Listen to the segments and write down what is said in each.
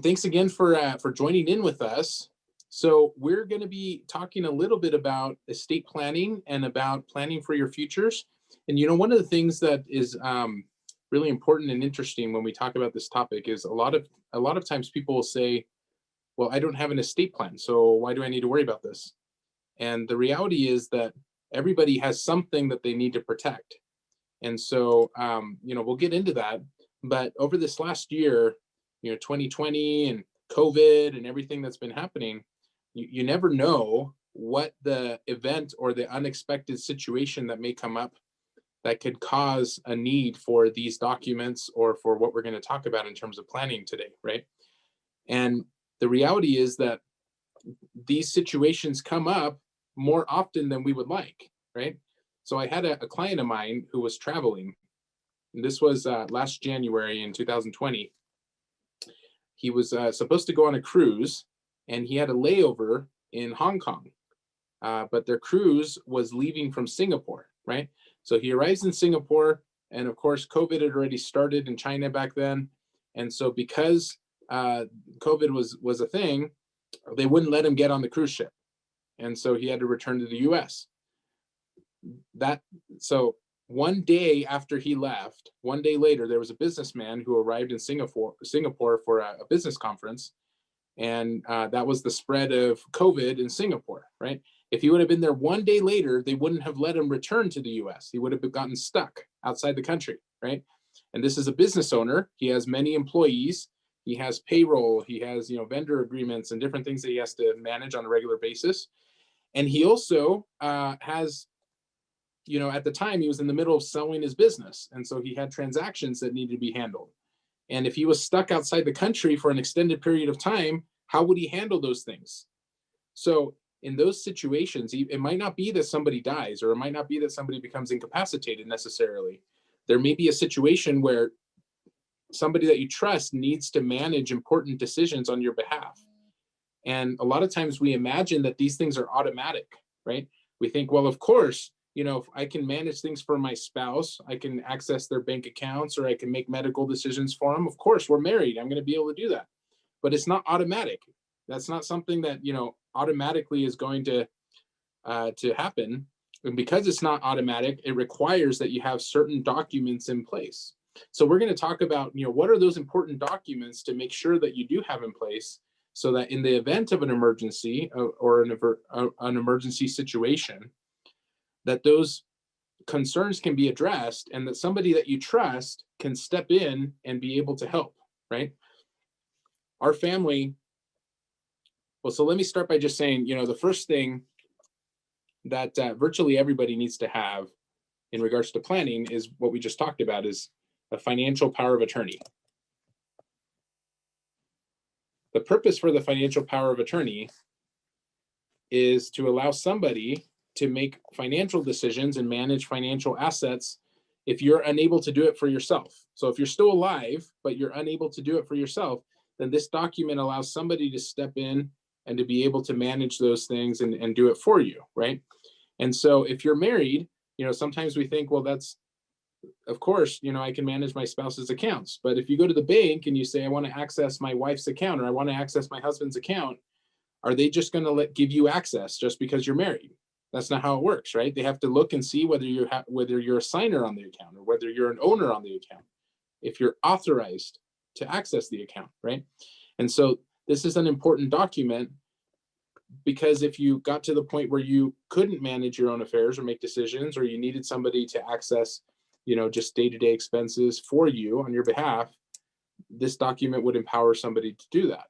thanks again for joining in with us. So we're going to be talking a little bit about estate planning and about planning for your futures. And one of the things that is really important and interesting when we talk about this topic is a lot of times people will say, "Well, I don't have an estate plan, so why do I need to worry about this?" And the reality is that everybody has something that they need to protect. And so, we'll get into that. But over this last year, 2020 and COVID and everything that's been happening, you never know what the event or the unexpected situation that may come up that could cause a need for these documents or for what we're going to talk about in terms of planning today, right? And the reality is that these situations come up more often than we would like, right? So I had a client of mine who was traveling. And this was last January in 2020. He was supposed to go on a cruise, and he had a layover in Hong Kong. But their cruise was leaving from Singapore, right? So he arrives in Singapore, and of course, COVID had already started in China back then. And so because COVID was a thing, they wouldn't let him get on the cruise ship. And so he had to return to the US. So one day after he left, one day later, there was a businessman who arrived in Singapore for a business conference. And that was the spread of COVID in Singapore, right? If he would have been there one day later, they wouldn't have let him return to the US. He would have gotten stuck outside the country, right? And this is a business owner. He has many employees. He has payroll. He has, vendor agreements and different things that he has to manage on a regular basis. And he also has, at the time he was in the middle of selling his business. And so he had transactions that needed to be handled. And if he was stuck outside the country for an extended period of time, how would he handle those things? So in those situations, it might not be that somebody dies, or it might not be that somebody becomes incapacitated necessarily. There may be a situation where somebody that you trust needs to manage important decisions on your behalf. And a lot of times we imagine that these things are automatic, right? We think, well, of course, if I can manage things for my spouse, I can access their bank accounts, or I can make medical decisions for them. Of course, we're married. I'm going to be able to do that. But it's not automatic. That's not something that, automatically is going to happen. And because it's not automatic, it requires that you have certain documents in place. So we're going to talk about, what are those important documents to make sure that you do have in place, so that in the event of an emergency or an emergency situation, that those concerns can be addressed, and that somebody that you trust can step in and be able to help, right? Our family, well, so let me start by just saying, the first thing that virtually everybody needs to have in regards to planning is what we just talked about, is a financial power of attorney. The purpose for the financial power of attorney is to allow somebody to make financial decisions and manage financial assets if you're unable to do it for yourself. So if you're still alive, but you're unable to do it for yourself, then this document allows somebody to step in and to be able to manage those things and do it for you, right? And so if you're married, sometimes we think, well, that's, of course, I can manage my spouse's accounts. But if you go to the bank and you say, I want to access my wife's account, or I want to access my husband's account, are they just going to give you access just because you're married? That's not how it works, right? They have to look and see whether you're a signer on the account, or whether you're an owner on the account, if you're authorized to access the account, right? And so this is an important document, because if you got to the point where you couldn't manage your own affairs or make decisions, or you needed somebody to access, just day-to-day expenses for you on your behalf, this document would empower somebody to do that.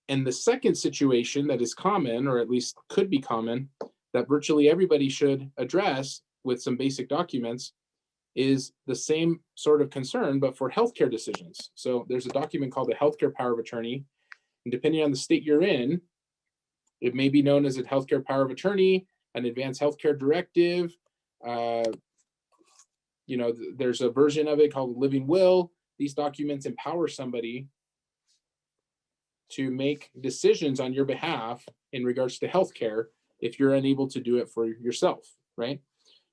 And the second situation that is common, or at least could be common, that virtually everybody should address with some basic documents, is the same sort of concern, but for healthcare decisions. So there's a document called the Healthcare Power of Attorney. And depending on the state you're in, it may be known as a Healthcare Power of Attorney, an Advanced Healthcare Directive. There's a version of it called Living Will. These documents empower somebody to make decisions on your behalf in regards to healthcare if you're unable to do it for yourself, right?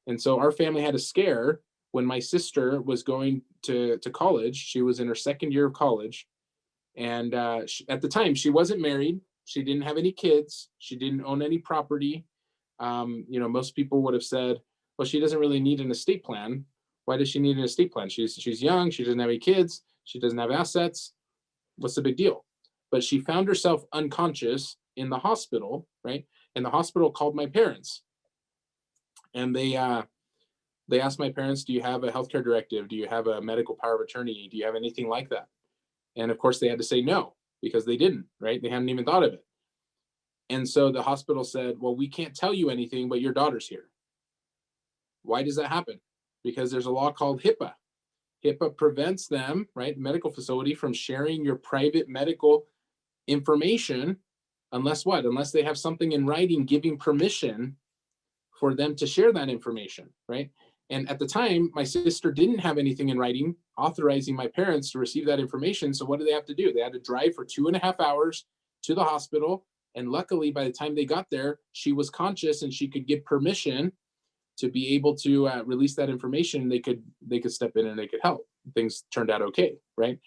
And so our family had a scare when my sister was going to college. She was in her second year of college, And at the time, she wasn't married. She didn't have any kids. She didn't own any property. Most people would have said, well, she doesn't really need an estate plan. Why does she need an estate plan? She's young. She doesn't have any kids. She doesn't have assets. What's the big deal? But she found herself unconscious in the hospital, right? And the hospital called my parents, and they asked my parents, "Do you have a healthcare directive? Do you have a medical power of attorney? Do you have anything like that?" And of course, they had to say no because they didn't, right? They hadn't even thought of it. And so the hospital said, "Well, we can't tell you anything, but your daughter's here." Why does that happen? Because there's a law called HIPAA. HIPAA prevents them, right, medical facility, from sharing your private medical information unless what? Unless they have something in writing giving permission for them to share that information, right? And at the time, my sister didn't have anything in writing authorizing my parents to receive that information. So what did they have to do? They had to drive for 2.5 hours to the hospital. And luckily, by the time they got there, she was conscious and she could get permission to be able to release that information. They could step in and they could help. Things turned out okay, right?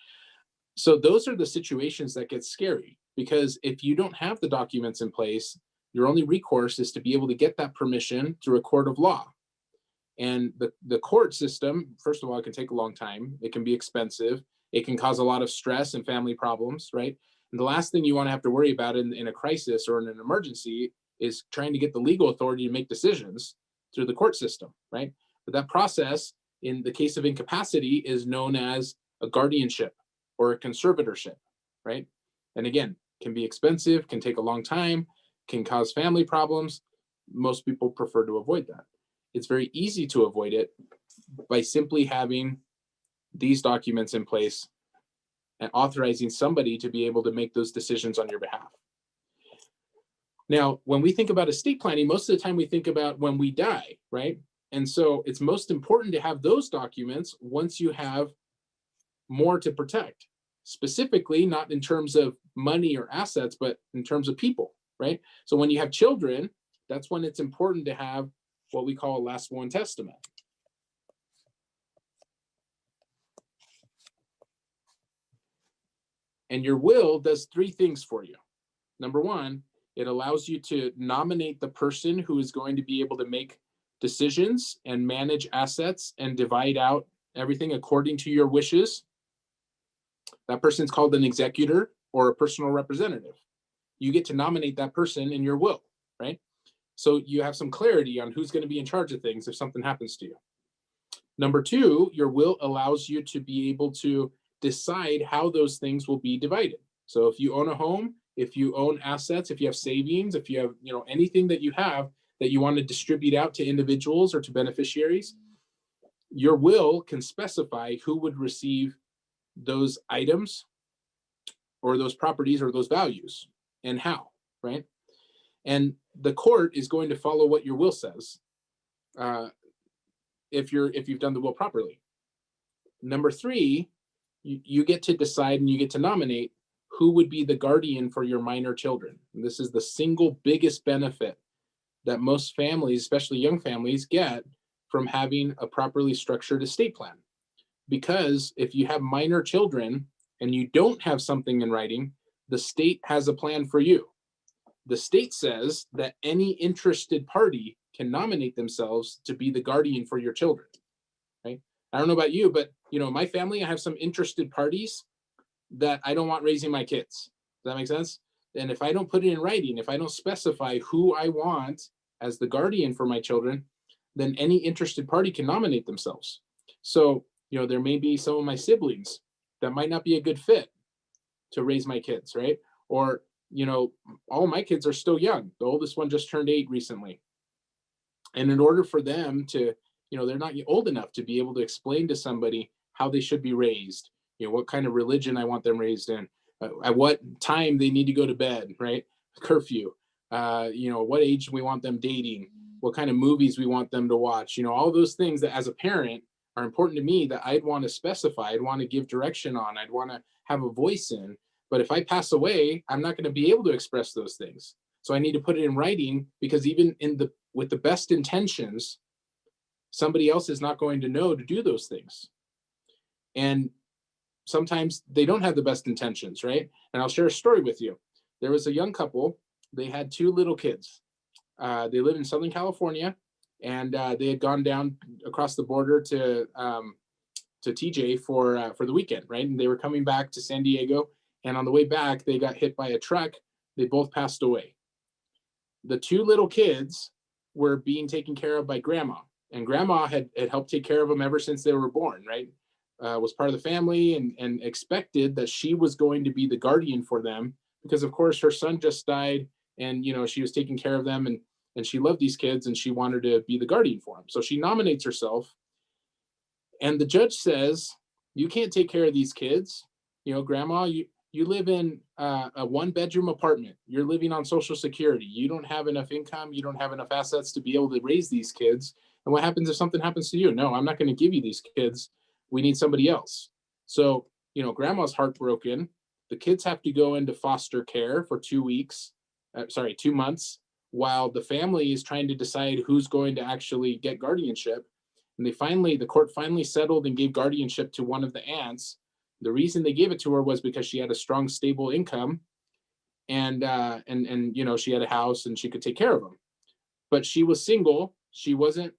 So those are the situations that get scary, because if you don't have the documents in place, your only recourse is to be able to get that permission through a court of law. And the court system, first of all, it can take a long time. It can be expensive. It can cause a lot of stress and family problems, right? And the last thing you want to have to worry about in a crisis or in an emergency is trying to get the legal authority to make decisions through the court system, right? But that process, in the case of incapacity, is known as a guardianship or a conservatorship, right? And again, can be expensive, can take a long time, can cause family problems. Most people prefer to avoid that. It's very easy to avoid it by simply having these documents in place and authorizing somebody to be able to make those decisions on your behalf. Now, when we think about estate planning, most of the time we think about when we die, right? And so it's most important to have those documents once you have more to protect, specifically not in terms of money or assets, but in terms of people, right? So when you have children, that's when it's important to have what we call a last will and testament. And your will does three things for you. Number one, it allows you to nominate the person who is going to be able to make decisions and manage assets and divide out everything according to your wishes. That person's called an executor or a personal representative. You get to nominate that person in your will, right? So you have some clarity on who's going to be in charge of things if something happens to you. Number two, your will allows you to be able to decide how those things will be divided. So if you own a home, if you own assets, if you have savings, if you have, anything that you have that you want to distribute out to individuals or to beneficiaries, your will can specify who would receive those items or those properties or those values and how, right? And the court is going to follow what your will says if you've done the will properly. Number three, you get to decide and you get to nominate who would be the guardian for your minor children. And this is the single biggest benefit that most families, especially young families, get from having a properly structured estate plan. Because if you have minor children and you don't have something in writing, the state has a plan for you. The state says that any interested party can nominate themselves to be the guardian for your children, right? I don't know about you, but my family, I have some interested parties that I don't want raising my kids. Does that make sense? And if I don't put it in writing, if I don't specify who I want as the guardian for my children, then any interested party can nominate themselves. So, there may be some of my siblings that might not be a good fit to raise my kids, right? Or, all my kids are still young. The oldest one just turned 8 recently. And in order for them to, they're not old enough to be able to explain to somebody how they should be raised, what kind of religion I want them raised in, at what time they need to go to bed, right? Curfew, what age we want them dating, what kind of movies we want them to watch, all those things that as a parent are important to me that I'd want to specify, I'd want to give direction on, I'd want to have a voice in. But if I pass away, I'm not going to be able to express those things. So I need to put it in writing, because even with the best intentions, somebody else is not going to know to do those things. And sometimes they don't have the best intentions, right? And I'll share a story with you. There was a young couple. They had two little kids. They live in Southern California, and they had gone down across the border to TJ for the weekend, right? And they were coming back to San Diego, and on the way back, they got hit by a truck. They both passed away. The two little kids were being taken care of by grandma, and grandma had helped take care of them ever since they were born, right? Was part of the family, and expected that she was going to be the guardian for them, because of course her son just died, and she was taking care of them, and she loved these kids, and she wanted to be the guardian for them. So she nominates herself, and the judge says, you can't take care of these kids. Grandma, you live in a 1-bedroom apartment. You're living on Social Security. You don't have enough income. You don't have enough assets to be able to raise these kids. And what happens if something happens to you? No, I'm not going to give you these kids. We need somebody else. So, grandma's heartbroken. The kids have to go into foster care for 2 months, while the family is trying to decide who's going to actually get guardianship. And the court finally settled and gave guardianship to one of the aunts. The reason they gave it to her was because she had a strong, stable income, and she had a house and she could take care of them. But she was single. She wasn't,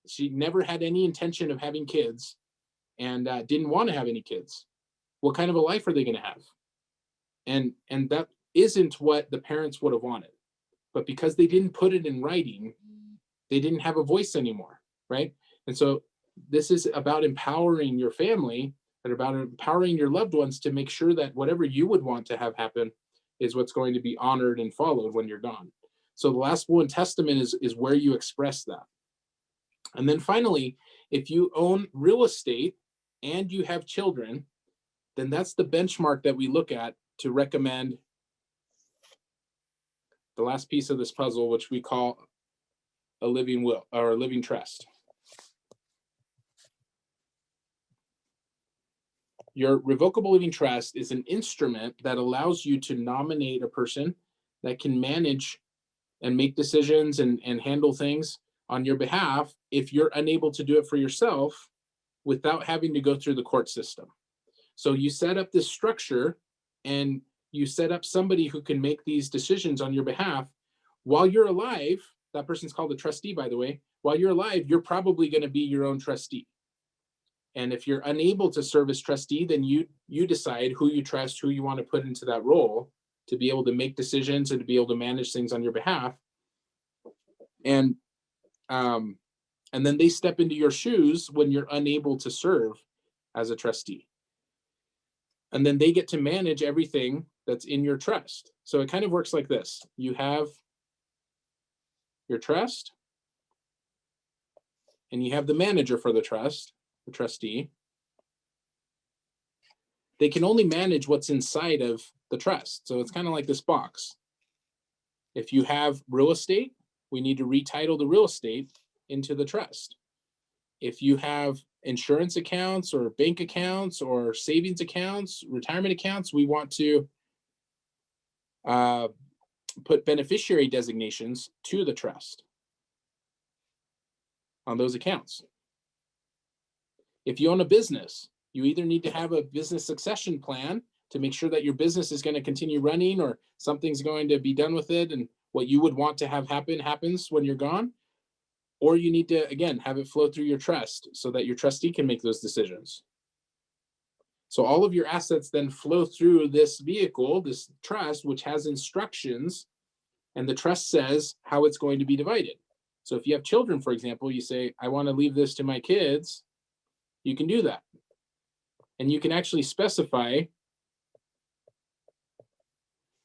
she never had any intention of having kids, and didn't want to have any kids. What kind of a life are they going to have? And that isn't what the parents would have wanted. But because they didn't put it in writing, they didn't have a voice anymore, right? And so this is about empowering your family, and about empowering your loved ones to make sure that whatever you would want to have happen is what's going to be honored and followed when you're gone. So the last will and testament is where you express that. And then finally, if you own real estate and you have children, then that's the benchmark that we look at to recommend the last piece of this puzzle, which we call a living will, or a living trust. Your revocable living trust is an instrument that allows you to nominate a person that can manage and make decisions and handle things on your behalf if you're unable to do it for yourself without having to go through the court system. So you set up this structure, and you set up somebody who can make these decisions on your behalf while you're alive. That person's called a trustee, by the way. While you're alive, you're probably going to be your own trustee. And if you're unable to serve as trustee, then you decide who you trust, who you want to put into that role to be able to make decisions and to be able to manage things on your behalf. And then they step into your shoes when you're unable to serve as a trustee. And then they get to manage everything that's in your trust. So it kind of works like this. You have your trust, and you have the manager for the trust, the trustee. They can only manage what's inside of the trust. So it's kind of like this box. If you have real estate, we need to retitle the real estate into the trust. If you have insurance accounts or bank accounts or savings accounts, retirement accounts, we want to put beneficiary designations to the trust on those accounts. If you own a business, you either need to have a business succession plan to make sure that your business is going to continue running, or something's going to be done with it, and what you would want to have happen happens when you're gone. Or you need to, again, have it flow through your trust so that your trustee can make those decisions. So all of your assets then flow through this vehicle, this trust, which has instructions, and the trust says how it's going to be divided. So if you have children, for example, you say, I want to leave this to my kids, you can do that. And you can actually specify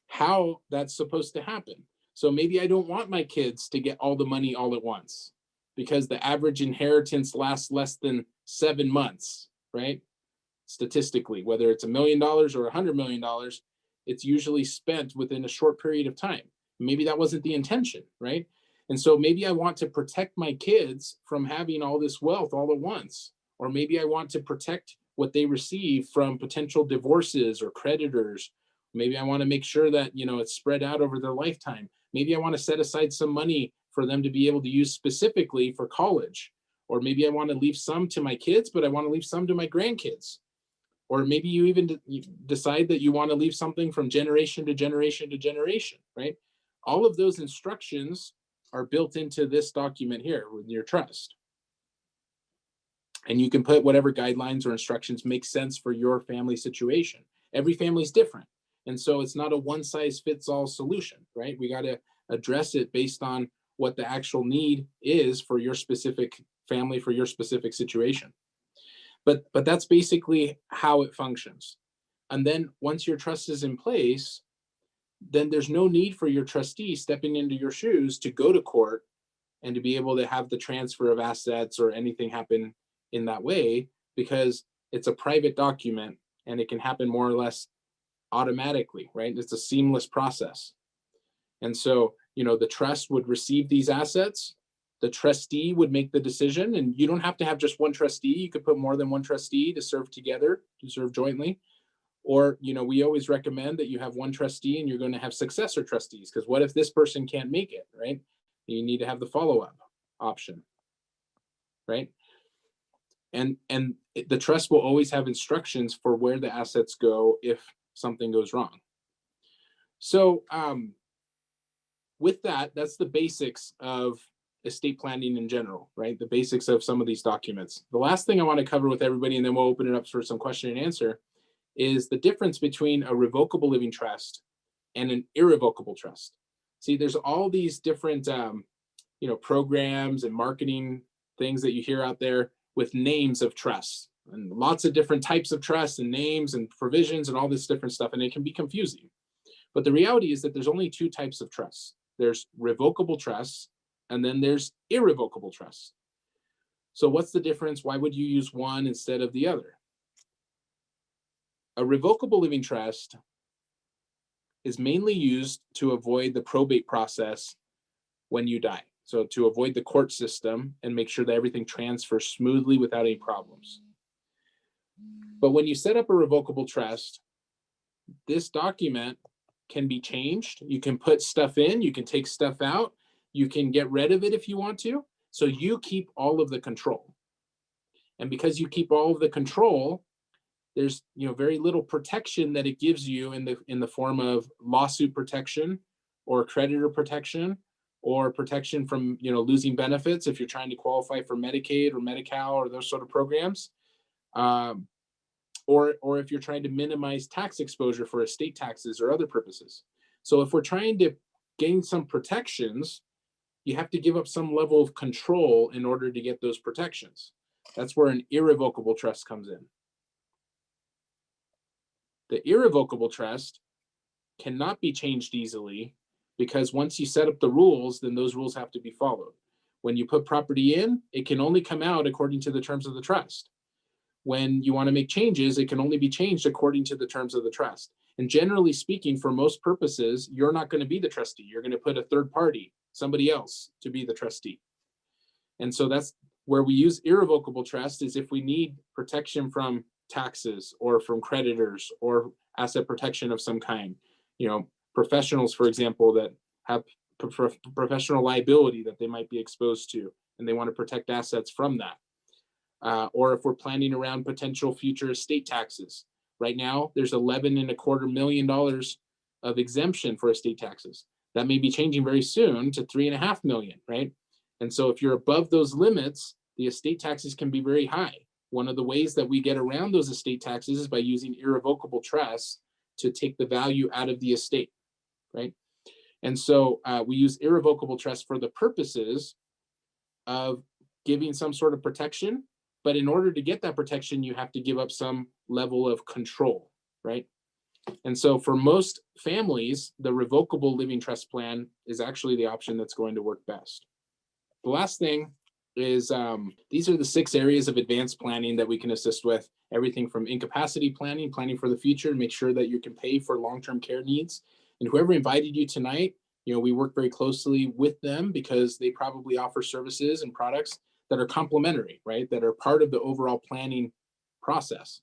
how that's supposed to happen. So maybe I don't want my kids to get all the money all at once, because the average inheritance lasts less than 7 months, right? Statistically, whether it's $1 million or $100 million, it's usually spent within a short period of time. Maybe that wasn't the intention, right? And so maybe I want to protect my kids from having all this wealth all at once. Or maybe I want to protect what they receive from potential divorces or creditors. Maybe I want to make sure that, it's spread out over their lifetime. Maybe I want to set aside some money for them to be able to use specifically for college. Or maybe I want to leave some to my kids, but I want to leave some to my grandkids. Or maybe you even you decide that you want to leave something from generation to generation to generation, right? All of those instructions are built into this document here with your trust. And you can put whatever guidelines or instructions make sense for your family situation. Every family is different. And so it's not a one size fits all solution, right? We got to address it based on what the actual need is for your specific family, for your specific situation. But that's basically how it functions. And then once your trust is in place, then there's no need for your trustee stepping into your shoes to go to court and to be able to have the transfer of assets or anything happen in that way, because it's a private document and it can happen more or less automatically, right? It's a seamless process. And so, the trust would receive these assets. The trustee would make the decision, and you don't have to have just one trustee. You could put more than one trustee to serve together, to serve jointly. Or, we always recommend that you have one trustee and you're going to have successor trustees, because what if this person can't make it, right? You need to have the follow-up option, right? And the trust will always have instructions for where the assets go if something goes wrong. So with that, that's the basics of estate planning in general, right? The basics of some of these documents. The last thing I want to cover with everybody, and then we'll open it up for some question and answer, is the difference between a revocable living trust and an irrevocable trust. See, there's all these different programs and marketing things that you hear out there with names of trusts, and lots of different types of trusts and names and provisions and all this different stuff, and it can be confusing. But the reality is that there's only two types of trusts. There's revocable trusts, and then there's irrevocable trusts. So what's the difference? Why would you use one instead of the other? A revocable living trust is mainly used to avoid the probate process when you die. So to avoid the court system and make sure that everything transfers smoothly without any problems. But when you set up a revocable trust, this document can be changed. You can put stuff in, you can take stuff out, you can get rid of it if you want to. So you keep all of the control. And because you keep all of the control, there's very little protection that it gives you in the form of lawsuit protection or creditor protection or protection from losing benefits if you're trying to qualify for Medicaid or Medi-Cal or those sort of programs, or if you're trying to minimize tax exposure for estate taxes or other purposes. So if we're trying to gain some protections, you have to give up some level of control in order to get those protections. That's where an irrevocable trust comes in. The irrevocable trust cannot be changed easily, because once you set up the rules, then those rules have to be followed. When you put property in, it can only come out according to the terms of the trust. When you want to make changes, it can only be changed according to the terms of the trust. And generally speaking, for most purposes, you're not going to be the trustee. You're going to put a third party, somebody else, to be the trustee. And so that's where we use irrevocable trust, is if we need protection from taxes or from creditors or asset protection of some kind. Professionals, for example, that have professional liability that they might be exposed to, and they want to protect assets from that. Or if we're planning around potential future estate taxes. Right now, there's $11.25 million of exemption for estate taxes. That may be changing very soon to $3.5 million, right? And so if you're above those limits, the estate taxes can be very high. One of the ways that we get around those estate taxes is by using irrevocable trusts to take the value out of the estate, right? And so we use irrevocable trust for the purposes of giving some sort of protection. But in order to get that protection, you have to give up some level of control, right? And so for most families, the revocable living trust plan is actually the option that's going to work best. The last thing is these are the 6 areas of advanced planning that we can assist with. Everything from incapacity planning, planning for the future, make sure that you can pay for long-term care needs. And whoever invited you tonight, we work very closely with them because they probably offer services and products that are complementary, right? That are part of the overall planning process.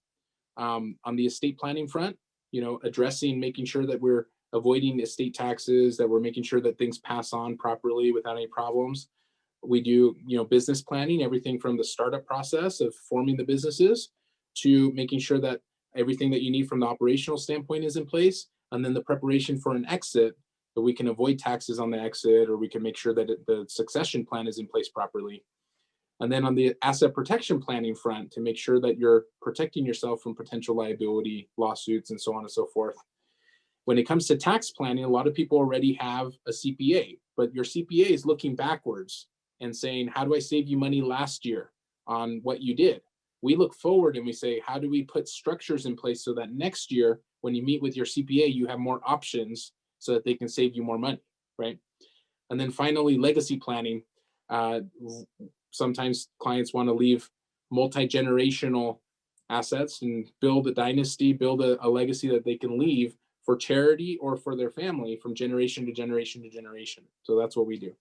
On the estate planning front, addressing, making sure that we're avoiding estate taxes, that we're making sure that things pass on properly without any problems. We do, business planning, everything from the startup process of forming the businesses to making sure that everything that you need from the operational standpoint is in place. And then the preparation for an exit, that we can avoid taxes on the exit, or we can make sure that the succession plan is in place properly. And then on the asset protection planning front, to make sure that you're protecting yourself from potential liability, lawsuits, and so on and so forth. When it comes to tax planning, a lot of people already have a CPA, but your CPA is looking backwards and saying, how do I save you money last year on what you did? We look forward and we say, how do we put structures in place so that next year, when you meet with your CPA, you have more options so that they can save you more money, right? And then finally, legacy planning. Uh, Sometimes clients want to leave multi-generational assets and build a dynasty, build a legacy that they can leave for charity or for their family from generation to generation to generation. So that's what we do.